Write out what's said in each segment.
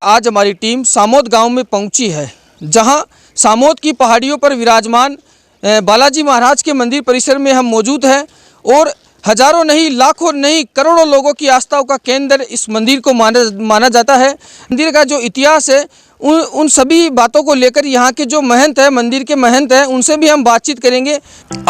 आज हमारी टीम सामोद गांव में पहुंची है, जहां सामोद की पहाड़ियों पर विराजमान बालाजी महाराज के मंदिर परिसर में हम मौजूद हैं और हजारों नहीं, लाखों नहीं, करोड़ों लोगों की आस्थाओं का केंद्र इस मंदिर को माना जाता है। मंदिर का जो इतिहास है उन सभी बातों को लेकर यहाँ के जो महंत है, मंदिर के महंत हैं, उनसे भी हम बातचीत करेंगे।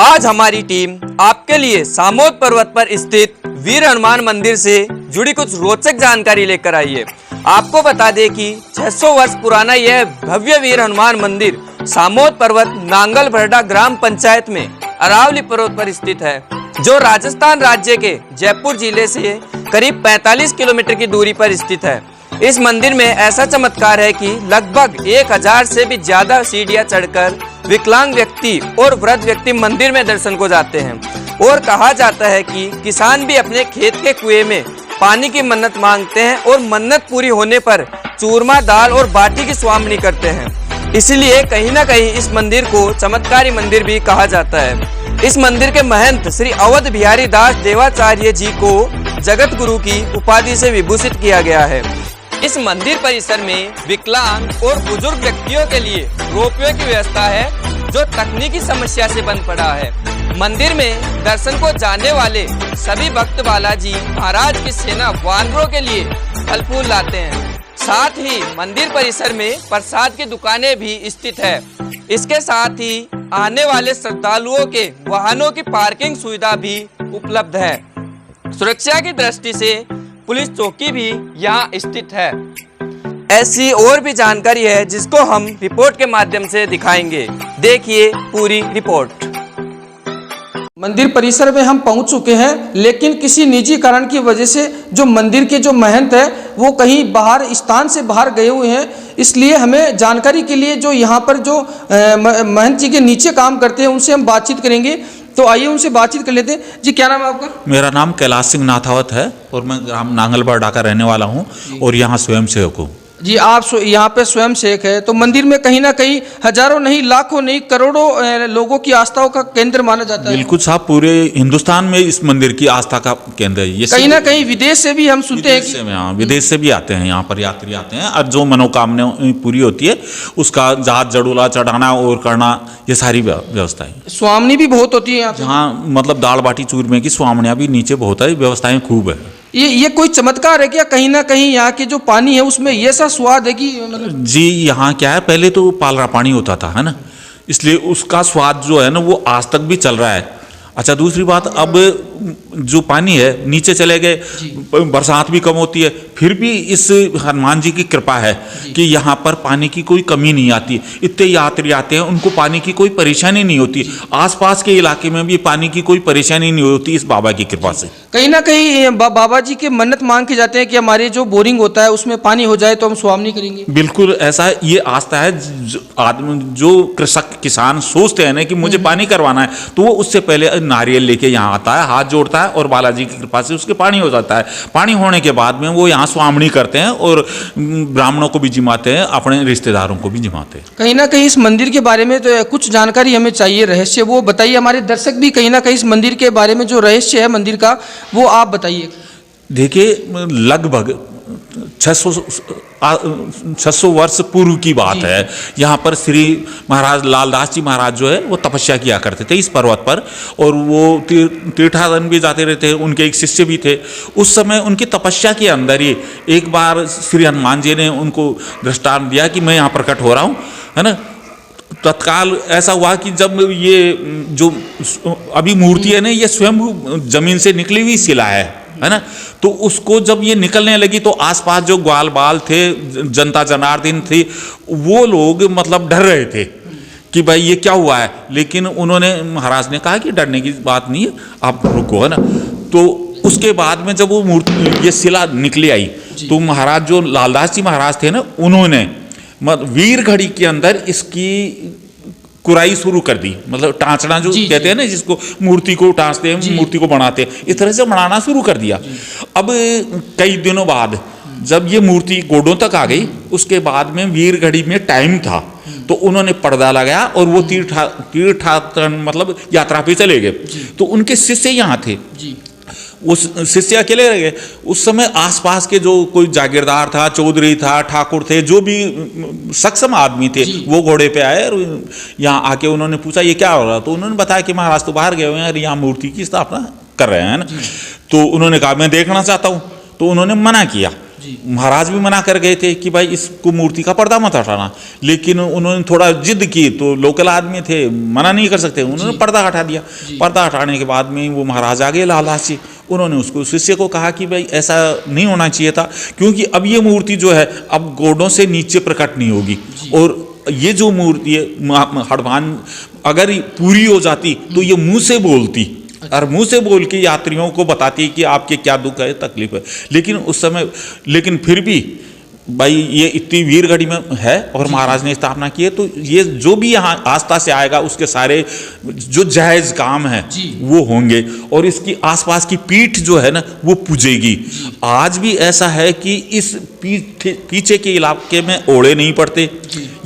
आज हमारी टीम आपके लिए सामोद पर्वत पर स्थित वीर हनुमान मंदिर से जुड़ी कुछ रोचक जानकारी लेकर आई है। आपको बता दें कि 600 वर्ष पुराना यह भव्य वीर हनुमान मंदिर सामोद पर्वत नांगल भरडा ग्राम पंचायत में अरावली पर्वत पर स्थित है, जो राजस्थान राज्य के जयपुर जिले से करीब 45 किलोमीटर की दूरी पर स्थित है। इस मंदिर में ऐसा चमत्कार है कि लगभग 1000 से भी ज्यादा सीढ़ियां चढ़कर विकलांग व्यक्ति और वृद्ध व्यक्ति मंदिर में दर्शन को जाते हैं। और कहा जाता है कि किसान भी अपने खेत के कुएं में पानी की मन्नत मांगते हैं और मन्नत पूरी होने पर चूरमा, दाल और बाटी की स्वामनी करते हैं। इसलिए कहीं न कहीं इस मंदिर को चमत्कारी मंदिर भी कहा जाता है। इस मंदिर के महंत श्री अवध बिहारी दास देवाचार्य जी को जगत गुरु की उपाधि से विभूषित किया गया है। इस मंदिर परिसर में विकलांग और बुजुर्ग व्यक्तियों के लिए रोपवे की व्यवस्था है, जो तकनीकी समस्या से बंद पड़ा है। मंदिर में दर्शन को जाने वाले सभी भक्त बालाजी महाराज की सेना वानरों के लिए फल फूल लाते हैं। साथ ही मंदिर परिसर में प्रसाद की दुकानें भी स्थित है। इसके साथ ही आने वाले श्रद्धालुओं के वाहनों की पार्किंग सुविधा भी उपलब्ध है। सुरक्षा की दृष्टि से पुलिस चौकी भी यहाँ स्थित है। ऐसी और भी जानकारी है जिसको हम रिपोर्ट के माध्यम से दिखाएंगे। देखिए पूरी रिपोर्ट। मंदिर परिसर में हम पहुंच चुके हैं, लेकिन किसी निजी कारण की वजह से जो मंदिर के जो महंत है वो कहीं बाहर, स्थान से बाहर गए हुए हैं। इसलिए हमें जानकारी के लिए जो यहाँ पर जो महंत जी के नीचे काम करते हैं उनसे हम बातचीत करेंगे। तो आइए उनसे बातचीत कर लेते हैं। जी, क्या नाम है आपका? मेरा नाम कैलाश सिंह नाथावत है और मैं ग्राम नांगल भरडा का रहने वाला हूँ और यहाँ स्वयं सेवक हूँ। जी, आप यहाँ पे स्वयं सेवक है, तो मंदिर में कहीं ना कहीं हजारों नहीं, लाखों नहीं, करोड़ों लोगों की आस्थाओं का केंद्र माना जाता है। बिल्कुल साहब, पूरे हिंदुस्तान में इस मंदिर की आस्था का केंद्र है। ये कहीं ना कहीं विदेश से भी हम सुनते हैं कि विदेश से भी आते हैं, यहाँ पर यात्री आते हैं और जो मनोकामना पूरी होती है उसका जहाज जड़ोला चढ़ाना और करना, ये सारी व्यवस्था है। स्वामनी भी बहुत होती है जहाँ मतलब दाल बाटी चूरमे की स्वामनियाँ भी नीचे बहुत है, व्यवस्थाएं खूब है। ये कोई चमत्कार है क्या? कहीं ना कहीं यहाँ के जो पानी है उसमें ये सा स्वाद है कि जी, यहाँ क्या है, पहले तो पालरा पानी होता था, है ना, इसलिए उसका स्वाद जो है ना वो आज तक भी चल रहा है। अच्छा, दूसरी बात, अब जो पानी है नीचे चले गए, बरसात भी कम होती है, फिर भी इस हनुमान जी की कृपा है कि यहाँ पर पानी की कोई कमी नहीं आती। इतने यात्री आते हैं, उनको पानी की कोई परेशानी नहीं होती। आसपास के इलाके में भी पानी की कोई परेशानी नहीं होती इस बाबा की कृपा से। कहीं ना कहीं बाबा जी के मन्नत मांग के जाते हैं कि हमारे जो बोरिंग होता है उसमें पानी हो जाए तो हम स्वामनी करेंगे। बिल्कुल ऐसा ये आस्था है। आदमी जो कृषक किसान सोचते हैं ना कि मुझे पानी करवाना है, तो वो उससे पहले नारियल लेके यहाँ आता है, हाथ जोड़ता है और बालाजी की कृपा से उसके पानी हो जाता है। पानी होने के बाद में वो यहाँ स्वामनी करते हैं और ब्राह्मणों को भी जिमाते हैं, अपने रिश्तेदारों को भी जिमाते हैं। कहीं ना कहीं इस मंदिर के बारे में तो कुछ जानकारी हमें चाहिए, रहस्य वो बताइए। हमारे दर्शक भी कहीं ना कहीं इस मंदिर के बारे में जो रहस्य है मंदिर का वो आप बताइए। देखिए, लगभग 600 वर्ष पूर्व की बात है। यहाँ पर श्री महाराज लालदास जी महाराज जो है वो तपस्या किया करते थे इस पर्वत पर, और वो तीर्थाटन भी जाते रहते। उनके एक शिष्य भी थे। उस समय उनकी तपस्या के अंदर ही एक बार श्री हनुमान जी ने उनको दृष्टांत दिया कि मैं यहाँ प्रकट हो रहा हूँ, है ना। तत्काल ऐसा हुआ कि जब ये जो अभी मूर्ति है ना, ये स्वयं जमीन से निकली हुई शिला है ना, तो उसको जब ये निकलने लगी तो आसपास जो ग्वाल बाल थे, जनता जनार्दन थी, वो लोग मतलब डर रहे थे कि भाई ये क्या हुआ है। लेकिन उन्होंने, महाराज ने कहा कि डरने की बात नहीं है, आप रुको, है ना। तो उसके बाद में जब वो मूर्ति, ये शिला निकली आई, तो महाराज जो लालदास जी महाराज थे ना, उन्होंने वीर घड़ी के अंदर इसकी कुराई शुरू कर दी। मतलब टाँचना जो कहते हैं ना, जिसको मूर्ति को टाँचते हैं, मूर्ति को बनाते हैं, इस तरह से बनाना शुरू कर दिया। अब कई दिनों बाद जब ये मूर्ति गोडों तक आ गई, उसके बाद में वीर घड़ी में टाइम था, तो उन्होंने पर्दा लगाया और वो तीर्थाटन मतलब यात्रा पे चले गए। तो उनके शिष्य यहाँ थे, उस शिष्य अकेले रह गए। उस समय आसपास के जो कोई जागीरदार था, चौधरी था, ठाकुर थे, जो भी सक्षम आदमी थे, वो घोड़े पे आए और यहाँ आके उन्होंने पूछा ये क्या हो रहा। तो उन्होंने बताया कि महाराज तो बाहर गए हुए हैं और यहाँ मूर्ति की स्थापना कर रहे हैं ना। तो उन्होंने कहा मैं देखना चाहता हूँ। तो उन्होंने मना किया। महाराज भी मना कर गए थे कि भाई इसको मूर्ति का पर्दा मत हटाना, लेकिन उन्होंने थोड़ा जिद की तो लोकल आदमी थे, मना नहीं कर सकते, उन्होंने पर्दा हटा दिया। पर्दा हटाने के बाद में वो महाराज आ गए लालदास जी। उन्होंने उसको शिष्य को कहा कि भाई ऐसा नहीं होना चाहिए था, क्योंकि अब ये मूर्ति जो है अब गोडों से नीचे प्रकट नहीं होगी, और ये जो मूर्ति है हड़भान अगर पूरी हो जाती तो ये मुंह से बोलती और मुंह से बोल के यात्रियों को बताती है कि आपके क्या दुख है, तकलीफ है। लेकिन उस समय, लेकिन फिर भी भाई ये इतनी वीर घड़ी में है और महाराज ने स्थापना की है, तो ये जो भी यहाँ आस्था से आएगा उसके सारे जो जायज़ काम है वो होंगे, और इसकी आसपास की पीठ जो है ना वो पूजेगी। आज भी ऐसा है कि इस पीछे के इलाके में ओढ़े नहीं पड़ते।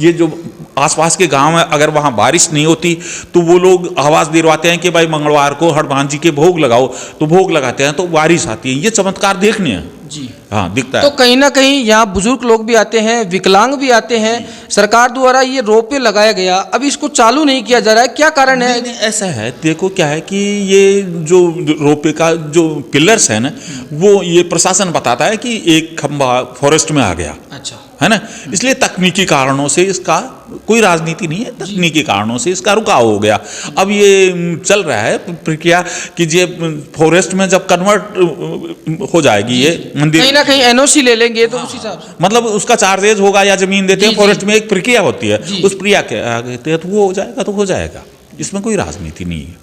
ये जो आसपास के गांव है, अगर वहाँ बारिश नहीं होती तो वो लोग आवाज़ दिलवाते हैं कि भाई मंगलवार को हनुमान जी के भोग लगाओ, तो भोग लगाते हैं तो बारिश आती है। ये चमत्कार देखने हैं जी। हाँ, दिखता है। तो कहीं ना कहीं यहाँ बुजुर्ग लोग भी आते हैं, विकलांग भी आते हैं। सरकार द्वारा ये रोपवे लगाया गया, अभी इसको चालू नहीं किया जा रहा है, क्या कारण है? नहीं, ऐसा है, देखो क्या है कि ये जो रोपवे का जो पिलर्स है ना, वो ये प्रशासन बताता है कि एक खंभा फॉरेस्ट में आ गया, अच्छा है ना, इसलिए तकनीकी कारणों से इसका कोई राजनीति नहीं है, तकनीकी कारणों से इसका रुकाव हो गया। अब ये चल रहा है प्रक्रिया कि ये फॉरेस्ट में जब कन्वर्ट हो जाएगी ये मंदिर, कहीं ना कहीं एनओसी ले लेंगे तो उस हिसाब से मतलब उसका चार्जेज होगा या जमीन देते हैं फॉरेस्ट में, एक प्रक्रिया होती है, उस प्रक्रिया के तहत वो हो जाएगा तो हो जाएगा, इसमें कोई राजनीति नहीं है।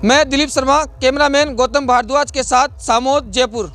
मैं दिलीप शर्मा, कैमरामैन गौतम भारद्वाज के साथ, सामोद, जयपुर।